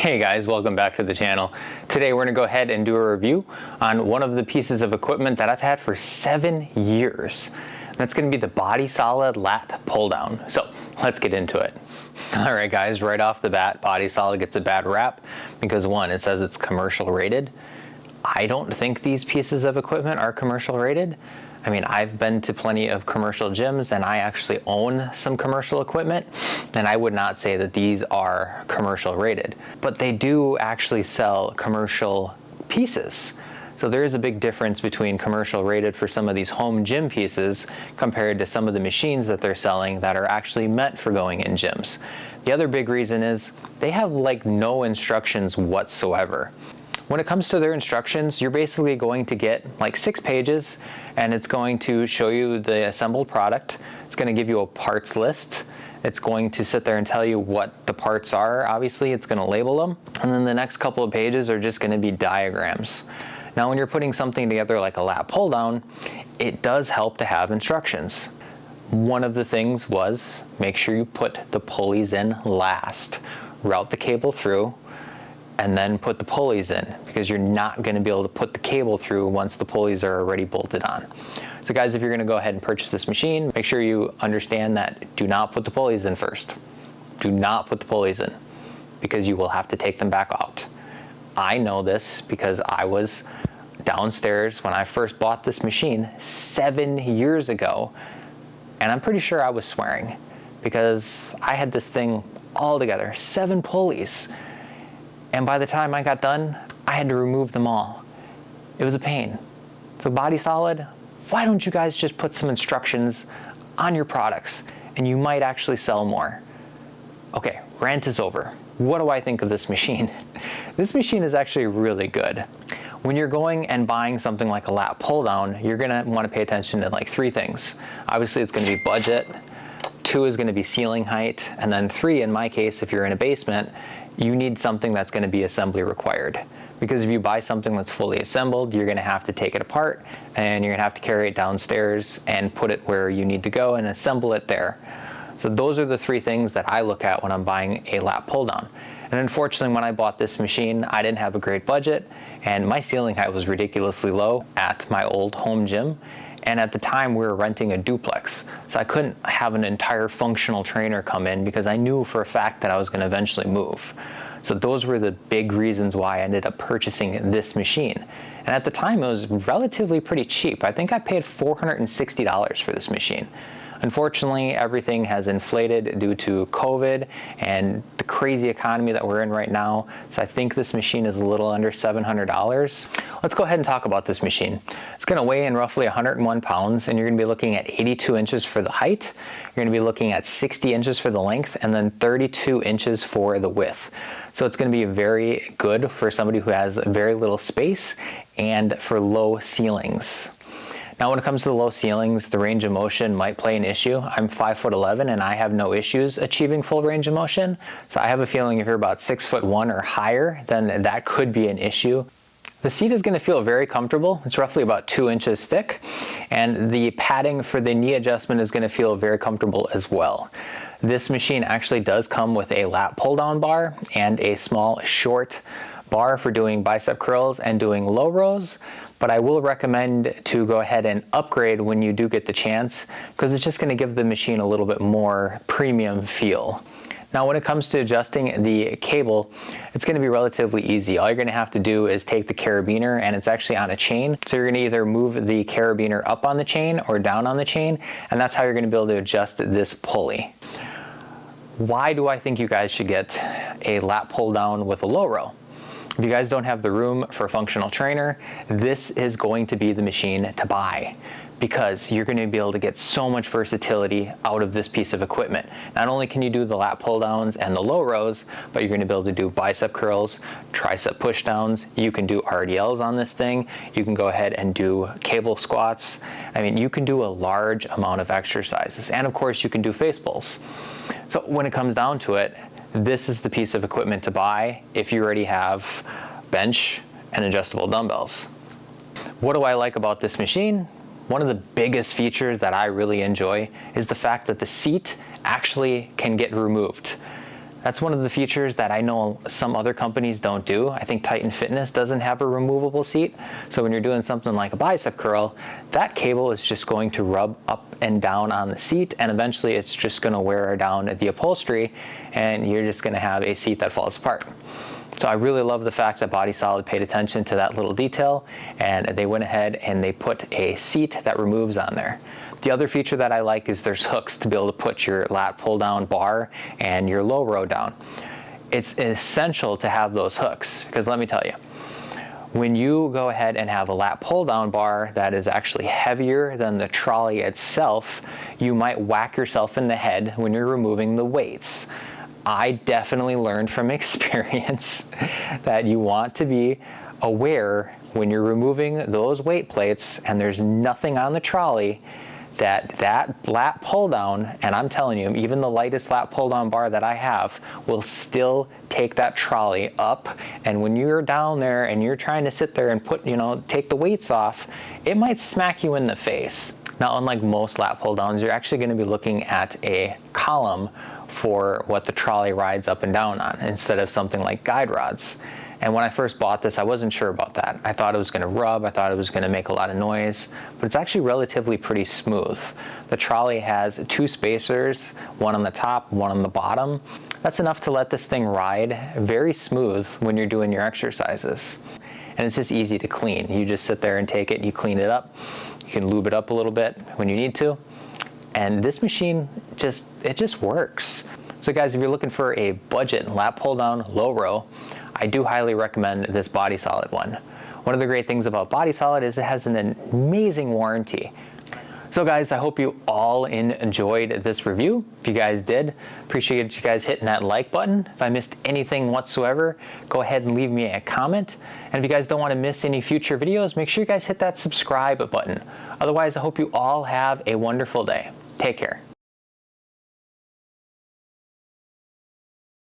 Hey guys, welcome back to the channel. Today we're going to go ahead and do a review on one of the pieces of equipment that I've had for 7 years. That's going to be the Body-Solid Lat Pulldown. So let's get into it. Alright guys, right off the bat, Body-Solid gets a bad rap because one, it says it's commercial rated. I don't think these pieces of equipment are commercial rated. I mean, I've been to plenty of commercial gyms and I actually own some commercial equipment, and I would not say that these are commercial rated, but they do actually sell commercial pieces. So there is a big difference between commercial rated for some of these home gym pieces compared to some of the machines that they're selling that are actually meant for going in gyms. The other big reason is they have like no instructions whatsoever. When it comes to their instructions, you're basically going to get like 6 pages, and it's going to show you the assembled product. It's going to give you a parts list. It's going to sit there and tell you what the parts are. Obviously, it's going to label them. And then the next couple of pages are just going to be diagrams. Now, when you're putting something together like a lat pull down, it does help to have instructions. One of the things was make sure you put the pulleys in last. Route the cable through, and then put the pulleys in, because you're not going to be able to put the cable through once the pulleys are already bolted on. So guys, if you're going to go ahead and purchase this machine, make sure you understand that do not put the pulleys in first. Do not put the pulleys in, because you will have to take them back out. I know this because I was downstairs when I first bought this machine 7 years ago, and I'm pretty sure I was swearing because I had this thing all together, 7 pulleys. And by the time I got done, I had to remove them all. It was a pain. So Body-Solid, why don't you guys just put some instructions on your products and you might actually sell more. Okay, rant is over. What do I think of this machine? This machine is actually really good. When you're going and buying something like a lat pull down, you're gonna wanna pay attention to like 3 things. Obviously it's gonna be budget, 2 is gonna be ceiling height, and then 3, in my case, if you're in a basement, you need something that's going to be assembly required. Because if you buy something that's fully assembled, you're going to have to take it apart and you're going to have to carry it downstairs and put it where you need to go and assemble it there. So those are the 3 things that I look at when I'm buying a lat pull down. And unfortunately, when I bought this machine, I didn't have a great budget and my ceiling height was ridiculously low at my old home gym. And at the time we were renting a duplex, so I couldn't have an entire functional trainer come in because I knew for a fact that I was going to eventually move. So those were the big reasons why I ended up purchasing this machine. And at the time it was relatively pretty cheap. I think I paid $460 for this machine. Unfortunately, everything has inflated due to COVID and the crazy economy that we're in right now. So I think this machine is a little under $700. Let's go ahead and talk about this machine. It's going to weigh in roughly 101 pounds, and you're going to be looking at 82 inches for the height. You're going to be looking at 60 inches for the length, and then 32 inches for the width. So it's going to be very good for somebody who has very little space and for low ceilings. Now when it comes to the low ceilings, the range of motion might play an issue. I'm 5'11" and I have no issues achieving full range of motion. So I have a feeling if you're about 6'1" or higher, then that could be an issue. The seat is going to feel very comfortable. It's roughly about 2 inches thick, and the padding for the knee adjustment is going to feel very comfortable as well. This machine actually does come with a lat pull down bar and a small short bar for doing bicep curls and doing low rows, but I will recommend to go ahead and upgrade when you do get the chance, because it's just going to give the machine a little bit more premium feel. Now when it comes to adjusting the cable, it's going to be relatively easy. All you're going to have to do is take the carabiner, and it's actually on a chain. So you're going to either move the carabiner up on the chain or down on the chain, and that's how you're going to be able to adjust this pulley. Why do I think you guys should get a lat pull down with a low row? If you guys don't have the room for a functional trainer, this is going to be the machine to buy, because you're going to be able to get so much versatility out of this piece of equipment. Not only can you do the lat pull downs and the low rows, but you're going to be able to do bicep curls, tricep push downs. You can do RDLs on this thing. You can go ahead and do cable squats. I mean, you can do a large amount of exercises. And of course you can do face pulls. So when it comes down to it, this is the piece of equipment to buy if you already have bench and adjustable dumbbells. What do I like about this machine? One of the biggest features that I really enjoy is the fact that the seat actually can get removed. That's one of the features that I know some other companies don't do. I think Titan Fitness doesn't have a removable seat. So when you're doing something like a bicep curl, that cable is just going to rub up and down on the seat, and eventually it's just going to wear down the upholstery, and you're just going to have a seat that falls apart. So I really love the fact that Body-Solid paid attention to that little detail, and they went ahead and they put a seat that removes on there. The other feature that I like is there's hooks to be able to put your lat pull down bar and your low row down. It's essential to have those hooks, because let me tell you, when you go ahead and have a lat pull down bar that is actually heavier than the trolley itself, you might whack yourself in the head when you're removing the weights. I definitely learned from experience that you want to be aware when you're removing those weight plates and there's nothing on the trolley, that lat pull down, and I'm telling you, even the lightest lat pull down bar that I have will still take that trolley up. And when you're down there and you're trying to sit there and take the weights off, it might smack you in the face. Now, unlike most lat pull downs, you're actually going to be looking at a column for what the trolley rides up and down on, instead of something like guide rods. And when I first bought this, I wasn't sure about that. I thought it was going to rub, I thought it was going to make a lot of noise, but it's actually relatively pretty smooth. The trolley has 2 spacers, one on the top, one on the bottom. That's enough to let this thing ride very smooth when you're doing your exercises. And it's just easy to clean. You just sit there and take it, you clean it up. You can lube it up a little bit when you need to. And this machine it just works. So guys, if you're looking for a budget lat pull down low row, I do highly recommend this Body-Solid one. One of the great things about Body-Solid is it has an amazing warranty. So guys, I hope you all enjoyed this review. If you guys did, appreciate you guys hitting that like button. If I missed anything whatsoever, go ahead and leave me a comment. And if you guys don't want to miss any future videos, make sure you guys hit that subscribe button. Otherwise, I hope you all have a wonderful day. Take care.